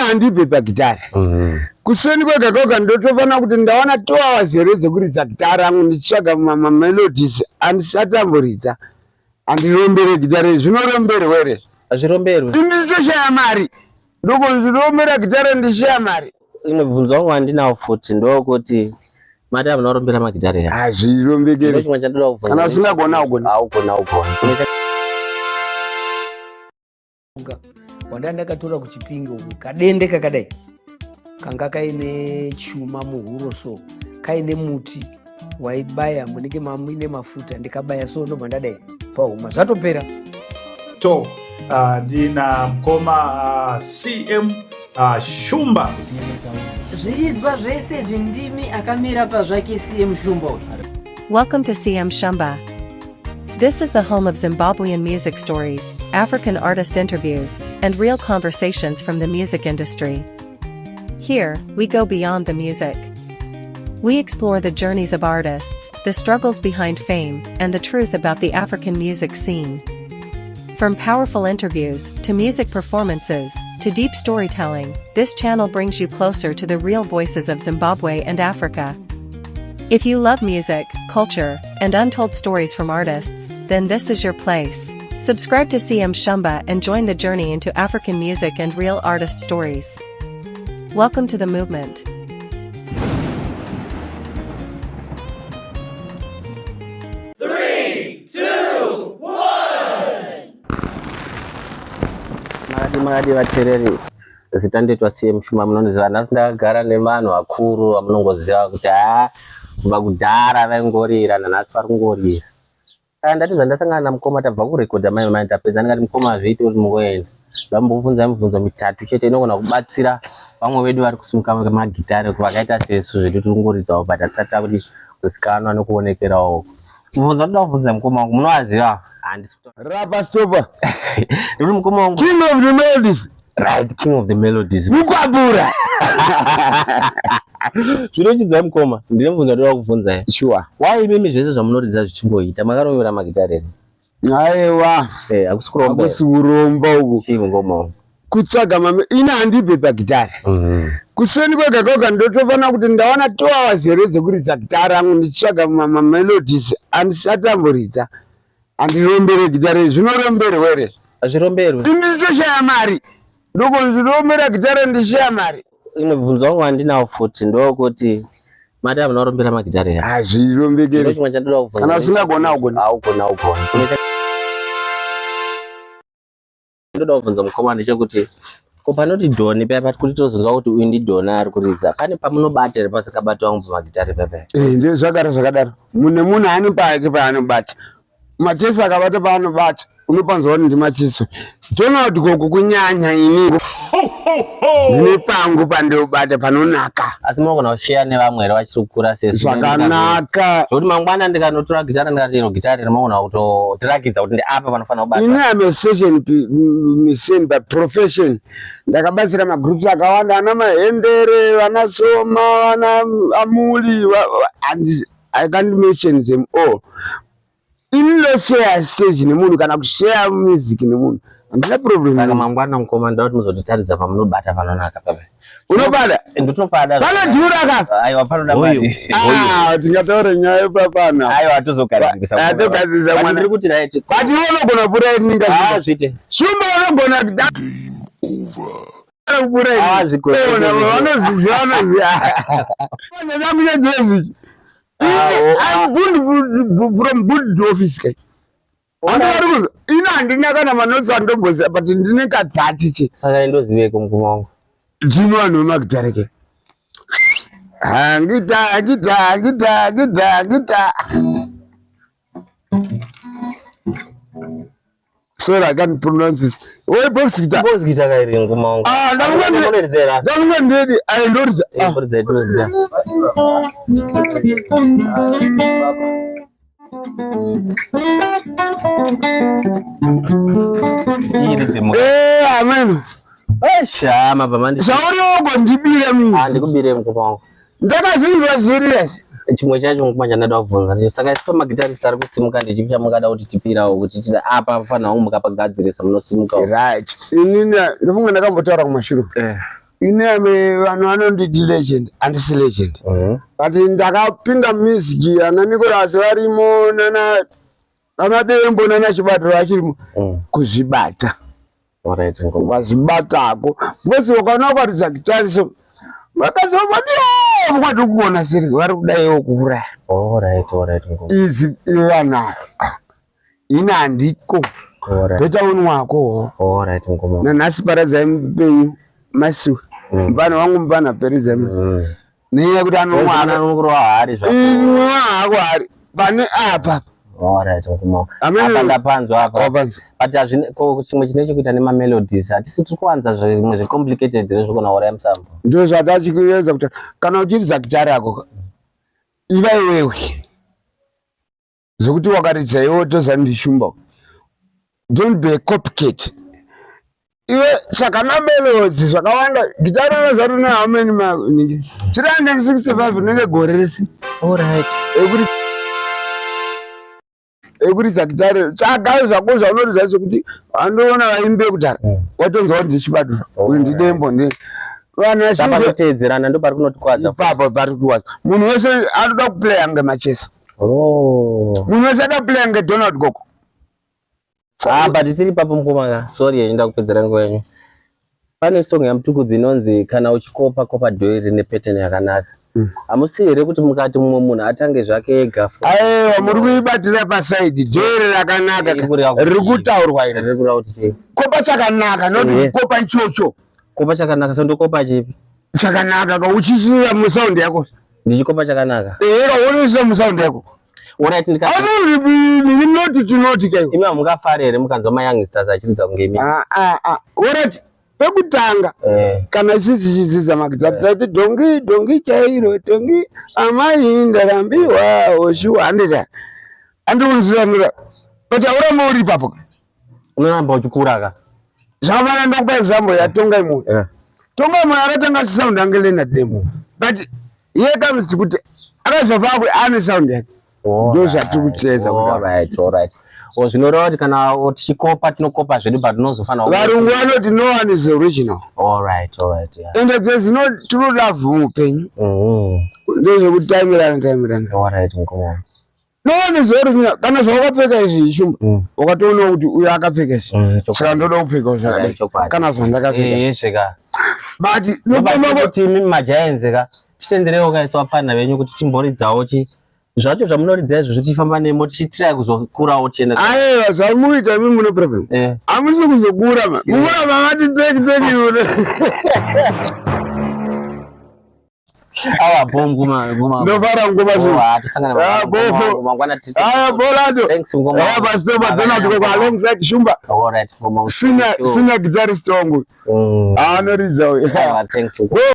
handibve pagitara. Kuseni kwega kwega ndotofana kuti ndawana 2 hours here dzekuridza gitara yangu ndichitsvaga mamelodies andisatamburidza. Andirombere gitara zvinoromberwa here? Azviromberwi. Nditoshaya mari. Ndoko ndirombera gitara ndishaya mari. Imwe bvunzo wangu wandinawo futi ndokuti mari amunorombera magitara here. Azvirombekeri. Ndochimwe chandoda kubvunza. Kana usingagona ugona. Augona. Wanda ndakatora kuchipinga uku kadende kakadai kanga kaine chuma muhuro so kaine muti waibaya munenge mamine mafuta ndikabaya so ndobva ndadai pahuma zvatopera to ndina mukoma CM Shumba zviridzwa zvese zvindimi akamira pazvake CM Shumba. Welcome to CM Shumba. This is the home of Zimbabwean music stories, African artist interviews, and real conversations from the music industry. Here, we go beyond the music. We explore the journeys of artists, the struggles behind fame, and the truth about the African music scene. From powerful interviews, to music performances, to deep storytelling, this channel brings you closer to the real voices of Zimbabwe and Africa. If you love music, culture, and untold stories from artists, then this is your place. Subscribe to CM Shumba and join the journey into African music and real artist stories. Welcome to the movement. Makadi vateereri zita ndeitwa CM Shumba munondiziva nhasi ndakagara nevanhu vakuru amunongoziva kuti kubva kudhara vaingorira nanhasi vari kungorira. Ndati zvandasangana namukoma tabva kurekodha mai tapedza ndikati mukoma hazviiti kuti mungoenda. Ndambobvunza mibvunzo mitatu chete inogona kubatsira vamwe vedu vari kusimuka magitari vakaita sesu zvedu tiringoridzawo but asati kuti kuzikanwa nekuonekerawo. Mibvunzo ndoda kubvunza mukoma wangu munowaziva? Rapa stopa. Ndiri mukoma wangu. King of the melodies. Right, King of the melodies. Mukwapura. Zvinochidza mukoma. Ndine mubvunzo ndoda kubvunza. Sure. Why imimi zvese zvamunoridza zvichingoita makarombera magitari here? Aiwa. Hakusi kuromba. Hakusi kuromba uku. Chii mukoma wangu? Kutsvaga ina handibve pagitara. Kuseni kwega kwega ndotofana kuti ndawana 2 hours here dzekuridza gitara yangu ndichitsvaga mamelodies andisatamburidza. Andirombere gitara zvinoromberwa here? Azviromberwi. Nditoshaya mari. Ndoko ndirombera gitara ndishaya mari. Imwe bvunzo wangu wandinawo futi ndokuti mari amunorombera magitari here. Azvirombekeri. Ndochimwe chandoda kubvunza. Kana usingagona ugona. Augona. Ndoda kubvunza mukoma ndechekuti panoti dhoni paya kuti tozonzwa kuti uyu ndidhoni ari kuridza pane pamunobata here pasakabata wangu pamagitari paya? Ndizvo zvakadaro. Munhu ane pake paanobata. Macheso akabata paanobata unopanzwa kuti ndimacheso. Ndona kuti gogo kunyanya inini. Ndine pangu pandiobata panonaka. Asi munogona kushare nevamwe here vachiri kukura sesu? Zvakanaka. Zvokuti mangwana ndikanotora gitara ndikati iro gitari rinogona kutotirakidza kuti ndiapa panofanira kubata. Ini am a session musician by profession. Ndakabatsira magroups akawanda ana Mahendere, vana Soma, vana Amuli, I can't mention them all. Inilo share stage nemunhu kana kushare music nemunhu. Handina problem. Saka mangwana mukoma ndoda kuti muzotitaridza pamunobata panonaka papa. Unobada? Ndinopada. Panodhura kaka. Aiwa panoda mari. Tingataura nyaya yepapana. Aiwa atozogadzirisa. Atogadzirisa mwana. Ndiri kuti right. But unogona pura ninga. Zvite. Shumba unogona over. Pura. Zvikona. Vanoziziva. Ndamuna David. I'm good from good office. Ina ndina kana manotsi andogozia but ndine kadzati che. Saka indoziveko mukoma wangu. Ndino vanhu vemagitari ke. Gita. Sorry, I can't pronounce this. Why box guitar? Box guitar kairi mukoma wangu. Ndakungodzera. Ndakungondedi aindoriza. Ndoriza. Amen. Shama pamandi. Zvauriwo ndibire munhu. Ndikubire mukoma wangu. Ndakazvinzwa zviri. Chimwe chacho mukoma chandoda kubvunza. Saka isi pamagitarisi ari kusimuka ndichipi mukada kuti tipirawo kuti tida apa pafanira kunge mukapagadzirisa munosimuka. Right. Inini ndofunga ndakambotaura kumashure. ine vanhu vanonditi legend handisi legend but ndakapinda music ana Nicholas varimo nana Dembo nana Chibatiro vachirimo kuzvibata vazibatako because ukaona kwaridza gitari so vakazoma kwati kuona siri vari kudaiwo kuuraya izi vanhu ina handiko betauni wako nanhasi paradza mupenyu masiwe mupana wangu mupana peridza nenyaya kuti anomwana hako hari pane apa ndapanzwa apa but chimwe chine chekuita nemamelodies hatisi tiri kuwanza zvimwe zvecomplicated rezvokona ora musambo ndo zvatachikuedza kuti kana uchiridza gitari yako iva iwewe zvokuti wakaridza iwe tozandishumba don't be a copycat iwe sakana melodies zvakawanda gitari rozari na how many ningi 365 nenge gore resi ekuridza gitari tsvaga zvako zvaunoridza zvekuti andoona vaimbe kudhara watonzwa kuti ndichibadura uyu ndidembo vanhuapakuteedzerana ndo pari kunotikwadza ipapo pari kuwadza munhu wese anoda kuplaya ngemachesi munhu wese ada kuplaya ngeDonald Goko but tiri papo mukoma sorry enda kupedzera nguva yenyu pane song yamutukudzi inonzi kana uchikopa kopa dhoiri nepeteni yakanaka hamusi here kuti mukati mumwe munhu atange zvake ega aiwa muri kuibatira pasaidi dhoiri rakanaka riri kutaurwa iri riri kutaura kuti kopa chakanaka noti kopa ichocho kopa chakanaka sandokopa chipi chakanaka ka uchisira musaundi yako ndichikopa chakanaka unoisira musaundi yako alright noti tunoti kai imi hamungafari here mukanzwa mayoungsters achiridza kunge imi alright pekutanga kana isisi chidzidza magitari taiti dongi chairo dongi amai ndarambiwa oshuwa handiunzisanira but auramba uri ipapo unoramba uchikura ka zvakafana ndokupa example yatonga imwe tonga imwe akatanga chisound ange Leonard Dembo but iye comes kuti akazovakwe ane sound yake ndo zvatiri kuteedza alright zvinoreva kuti kana tichikopa tinokopa zvedu but tinozofana varungu vanoti no one is original alright ende there's no true love muupenyu ndezvekuti taimirana alright no one is original kana zvawakapfeka izvi shumba wakatoona kuti uyo akapfeka izvi saka ndoda kupfeka zvakadai kana zvandakapfeka but kuti imi majaenzeka titenderewo kaiswa vapfana venyu kuti timboridzawo zvacho zvamunoridza izvo tichifamba nemo tichitirai kuzokurawo tienda aiwa zvamuita imi mune problem hamusi kuzokura mukura mamati teki awa bongo ndofara ngoma bolado pasitoma Donald Goko alongside Shumba sina guitarist wangu anoridza